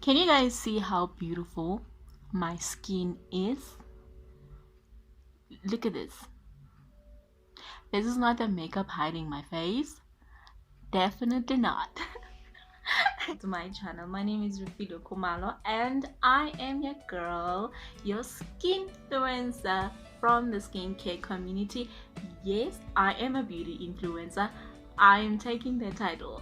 Can you guys see how beautiful my skin is? Look at this. This is not the makeup hiding my face. Definitely not. To my channel. My name is Rufido Kumalo and I am your girl, your skin influencer from the skincare community. Yes, I am a beauty influencer. I am taking the title.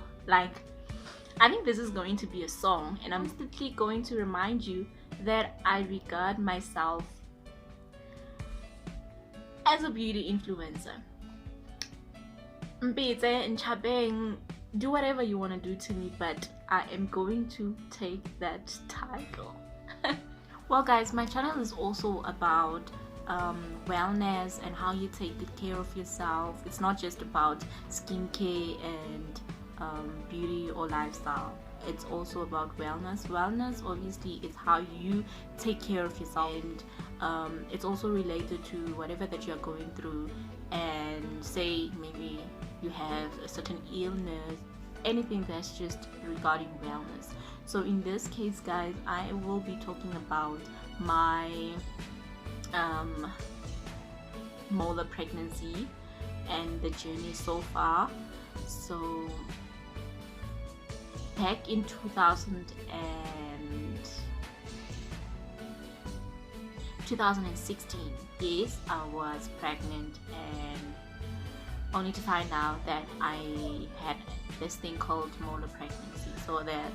I think this is going to be a song, and I'm constantly going to remind you that I regard myself as a beauty influencer. Mbite and Chabeng, do whatever you want to do to me, but I am going to take that title. Well guys, my channel is also about wellness and how you take good care of yourself. It's not just about skincare and beauty or lifestyle. It's also about wellness. Wellness obviously is how you take care of yourself, and it's also related to whatever that you're going through, and say maybe you have a certain illness, anything that's just regarding wellness. So in this case guys, I will be talking about my molar pregnancy and the journey so far. So back in 2016, yes, I was pregnant, and only to find out that I had this thing called molar pregnancy. So there are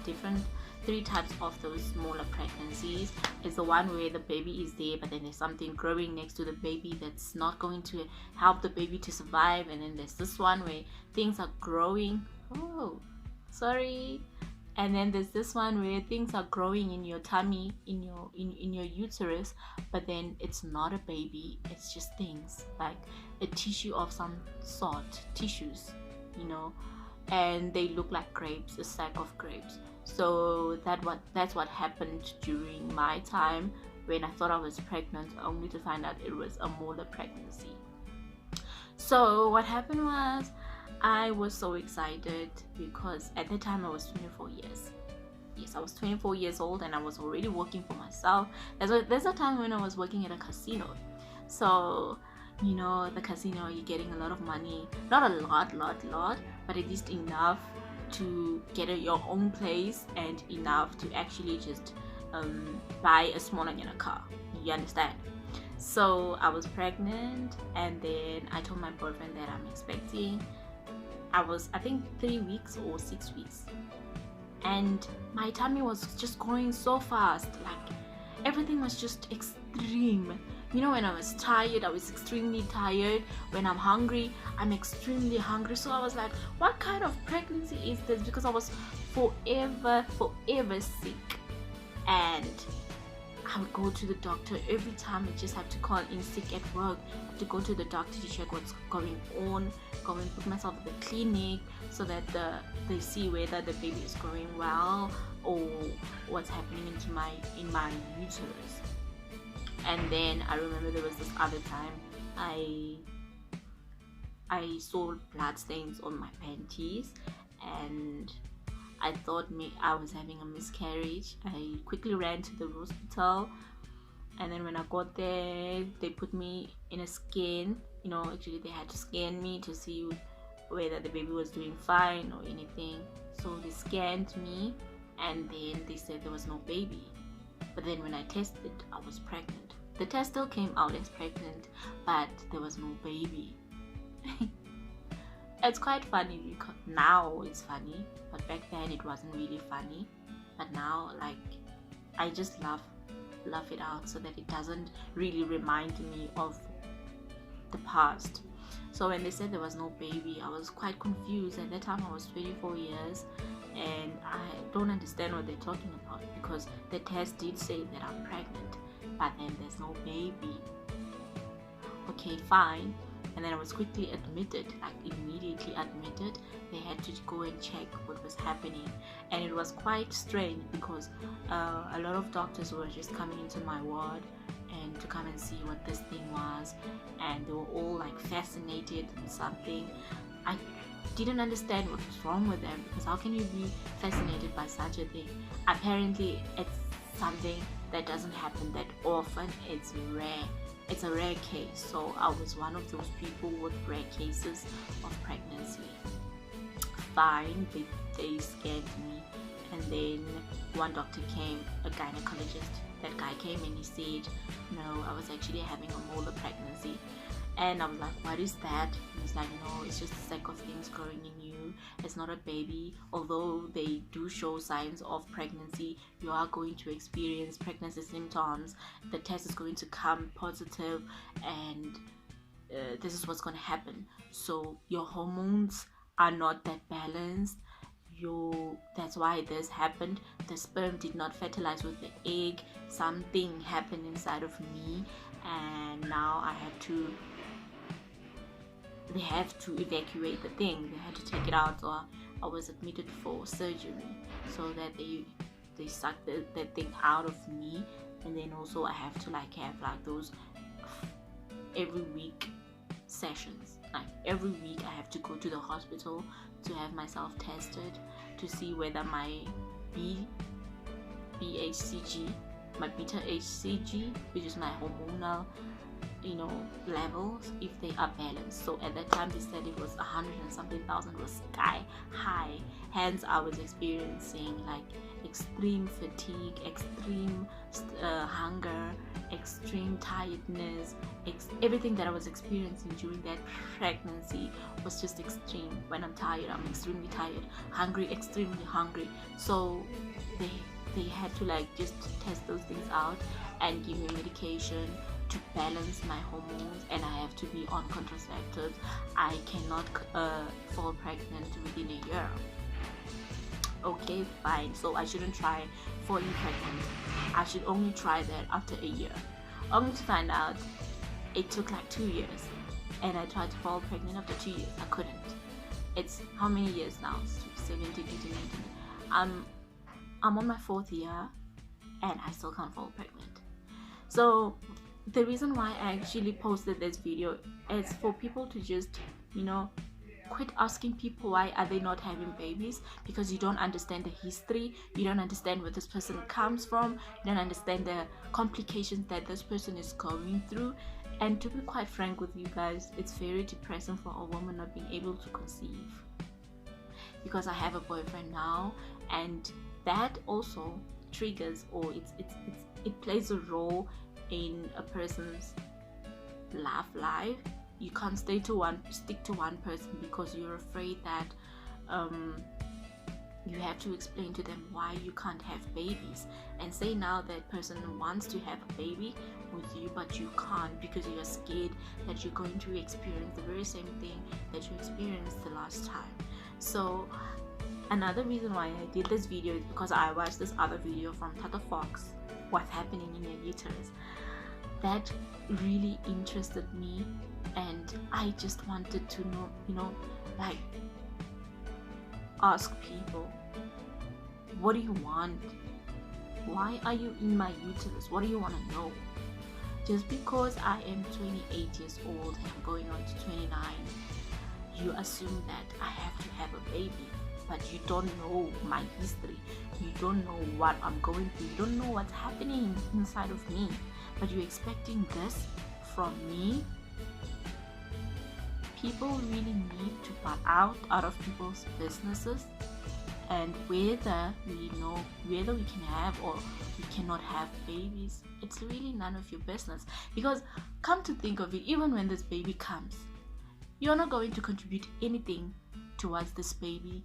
three types of those molar pregnancies. It's the one where the baby is there, but then there's something growing next to the baby that's not going to help the baby to survive. And then there's this one where things are growing. And then there's this one where things are growing in your tummy, in your uterus, but then it's not a baby, it's just things like a tissue of some sort, tissues, and they look like grapes, a sack of grapes. So that's what happened during my time when I thought I was pregnant, only to find out it was a molar pregnancy. So what happened was, I was so excited because at the time I was 24 years. Yes, I was 24 years old and I was already working for myself. There's a time when I was working at a casino. So, the casino, you're getting a lot of money. Not a lot, but at least enough to get your own place and enough to actually just buy a smaller car. You understand? So I was pregnant, and then I told my boyfriend that I'm expecting. I was, I think, 3 weeks or 6 weeks, and my tummy was just growing so fast. Like everything was just extreme. When I was tired, I was extremely tired. When I'm hungry, I'm extremely hungry. So I was like, what kind of pregnancy is this? Because I was forever sick, and I would go to the doctor every time. I just have to call in sick at work. I have to go to the doctor to check what's going on, go and put myself at the clinic so that they see whether the baby is growing well or what's happening in my uterus. And then I remember there was this other time I saw blood stains on my panties, and I thought I was having a miscarriage. I quickly ran to the hospital, and then when I got there, they put me in a scan. Actually they had to scan me to see whether the baby was doing fine or anything. So they scanned me, and then they said there was no baby. But then when I tested, I was pregnant. The test still came out as pregnant, but there was no baby. It's quite funny because now it's funny, but back then it wasn't really funny. But now, I just laugh it out so that it doesn't really remind me of the past. So when they said there was no baby, I was quite confused. At that time I was 24 years, and I don't understand what they're talking about, because the test did say that I'm pregnant, but then there's no baby. Okay, fine. And then I was quickly admitted, immediately admitted. They had to go and check what was happening, and it was quite strange because a lot of doctors were just coming into my ward and to come and see what this thing was, and they were all fascinated with something. didn't understand what was wrong with them, because how can you be fascinated by such a thing? Apparently it's something that doesn't happen that often. It's rare. It's a rare case. So I was one of those people with rare cases of pregnancy. Fine, they scanned me, and then one doctor came, a gynecologist. That guy came and he said, no, I was actually having a molar pregnancy. And I was like, what is that? He was like, no, it's just a sack of things growing in you. It's not a baby. Although they do show signs of pregnancy, you are going to experience pregnancy symptoms. The test is going to come positive, and this is what's going to happen. So your hormones are not that balanced. That's why this happened. The sperm did not fertilize with the egg. Something happened inside of me, and now they have to evacuate the thing. They had to take it out, so I was admitted for surgery, so that they suck that thing out of me. And then also I have to have those every week sessions. Like every week I have to go to the hospital to have myself tested to see whether my BHCG, my beta HCG, which is my hormonal levels, if they are balanced. So at that time they said it was 100 and something thousand, was sky high. Hence I was experiencing like extreme fatigue, extreme hunger, extreme tiredness. Everything that I was experiencing during that pregnancy was just extreme. When I'm tired, I'm extremely tired. Hungry, extremely hungry. So they had to just test those things out and give me medication to balance my hormones, and I have to be on contraceptives. I cannot fall pregnant within a year. Okay, fine. So I shouldn't try falling pregnant. I should only try that after a year. Only to find out it took 2 years, and I tried to fall pregnant after 2 years. I couldn't. It's how many years now? 17, 18, 19. I'm on my 4th year, and I still can't fall pregnant. So the reason why I actually posted this video is for people to just quit asking people why are they not having babies, because you don't understand the history, you don't understand where this person comes from, you don't understand the complications that this person is going through. And to be quite frank with you guys, it's very depressing for a woman not being able to conceive, because I have a boyfriend now, and that also triggers, or it plays a role in a person's love life. You can't stick to one person because you're afraid that you have to explain to them why you can't have babies, and say now that person wants to have a baby with you, but you can't because you're scared that you're going to experience the very same thing that you experienced the last time. So another reason why I did this video is because I watched this other video from Thato Fox, what's happening in your uterus. That really interested me, and I just wanted to know, ask people, what do you want? Why are you in my uterus? What do you want to know? Just because I am 28 years old and I'm going on to 29, you assume that I have to have a baby, but you don't know my history. You don't know what I'm going through. You don't know what's happening inside of me, but you're expecting this from me. People really need to butt out of people's businesses, and whether we can have or we cannot have babies, it's really none of your business. Because come to think of it, even when this baby comes, you're not going to contribute anything towards this baby.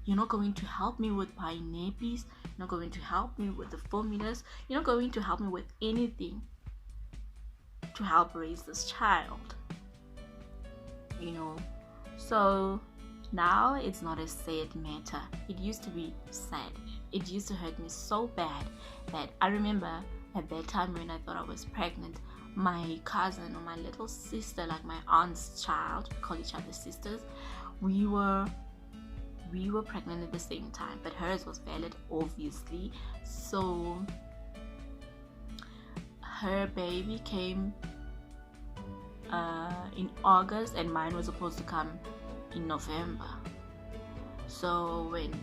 You're not going to help me with buying nappies. You're not going to help me with the formulas. You're not going to help me with anything to help raise this child. So now it's not a sad matter. It used to be sad. It used to hurt me so bad that I remember at that time when I thought I was pregnant, my cousin or my little sister, like my aunt's child, we call each other sisters, we were pregnant at the same time, but hers was valid, obviously. So her baby came in August, and mine was supposed to come in November. So when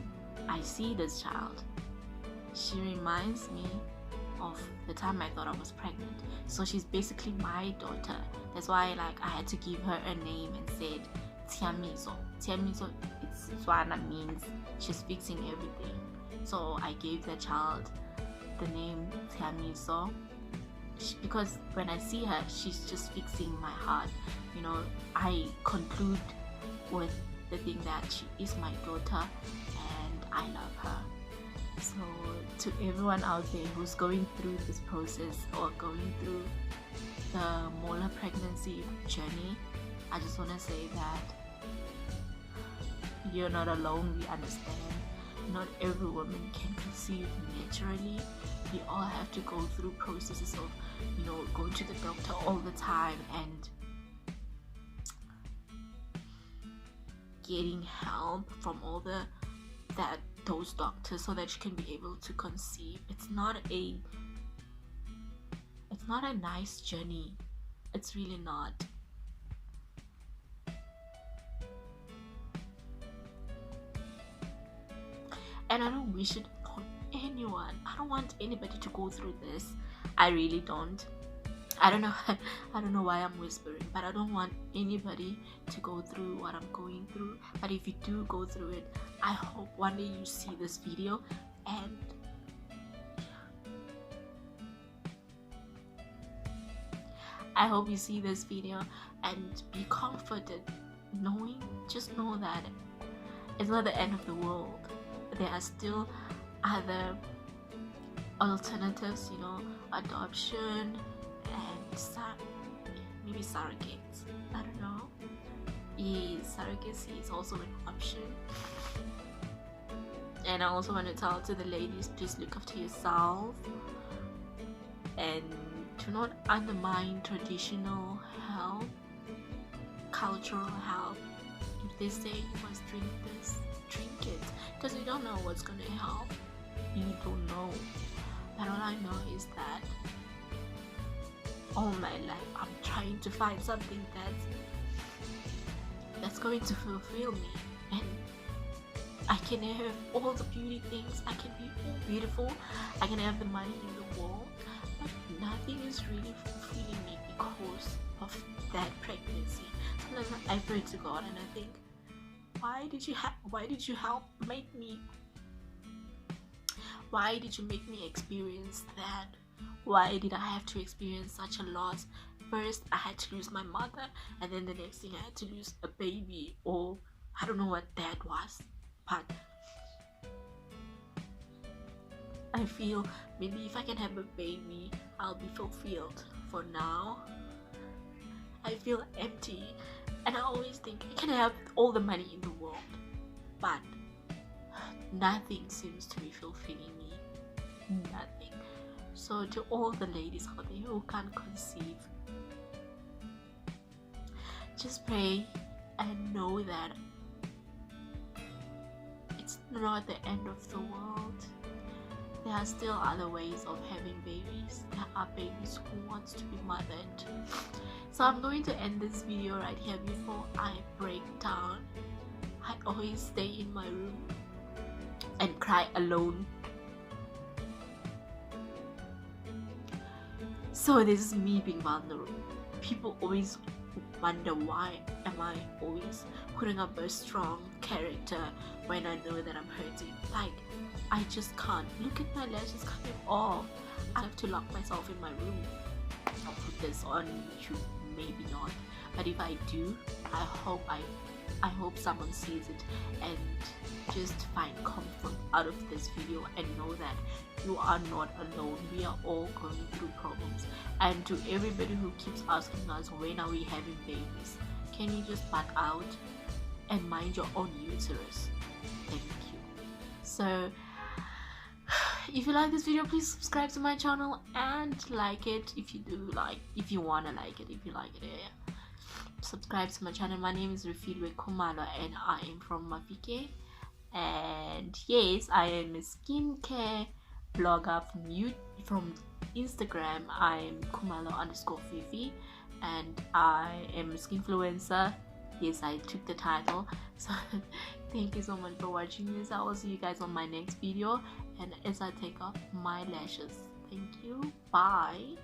I see this child, she reminds me of the time I thought I was pregnant. So she's basically my daughter. That's why like I had to give her a name and said Tiamiso. Tiamiso, it's Tswana, means she's fixing everything. So I gave the child the name Tiamiso because when I see her, she's just fixing my heart. You know, I conclude with the thing that she is my daughter and I love her. So to everyone out there who's going through this process or going through the molar pregnancy journey, I just want to say that you're not alone. We understand. Not every woman can conceive naturally. We all have to go through processes of, you know, going to the doctor all the time and getting help from all those doctors so that you can be able to conceive. It's not a nice journey. It's really not. And I don't wish it on anyone. I don't want anybody to go through this. I really don't. I don't know why I'm whispering, but I don't want anybody to go through what I'm going through. But if you do go through it, I hope one day you see this video and I hope you see this video and be comforted, just know that it's not the end of the world. There are still other alternatives, you know, adoption and maybe surrogates. I don't know. Yes, surrogacy is also an option. And I also want to tell to the ladies, please look after yourself and do not undermine traditional health, cultural health. If they say you must drink this, drink it, because you don't know what's going to help. You don't know. But all I know is that all my life I'm trying to find something that's going to fulfill me, and I can have all the beauty things, I can be all beautiful, I can have the money in the world, but nothing is really fulfilling me because of that pregnancy. Sometimes I pray to God and I think, why did you make me experience that? Why did I have to experience such a loss? First I had to lose my mother, and then the next thing I had to lose a baby, or I don't know what that was, but I feel maybe if I can have a baby I'll be fulfilled. For now I feel empty, and I always think I can have all the money in the world, but nothing seems to be fulfilling me. Nothing. So to all the ladies out there who can't conceive, just pray and know that it's not the end of the world. There are still other ways of having babies. There are babies who want to be mothered. So I'm going to end this video right here before I break down. I always stay in my room and cry alone. So this is me being vulnerable. People always wonder why am I always putting up a strong character when I know that I'm hurting. Like, I just can't. Look at my lashes coming off. I have to lock myself in my room. I'll put this on YouTube, maybe not. But if I do, I hope someone sees it and just find comfort out of this video and know that you are not alone. We are all going through problems. And to everybody who keeps asking us, when are we having babies, can you just butt out and mind your own uterus? Thank you. So if you like this video, please subscribe to my channel and like it if you wanna like it. If you like it, yeah. Subscribe to my channel. My name is Refilwe Khumalo and I am from Mafike, and yes, I am a skincare blogger from Instagram. I am Khumalo_Fifi, and I am a skinfluencer. Yes, I took the title. So Thank you so much for watching this. I will see you guys on my next video, and as I take off my lashes. Thank you. Bye.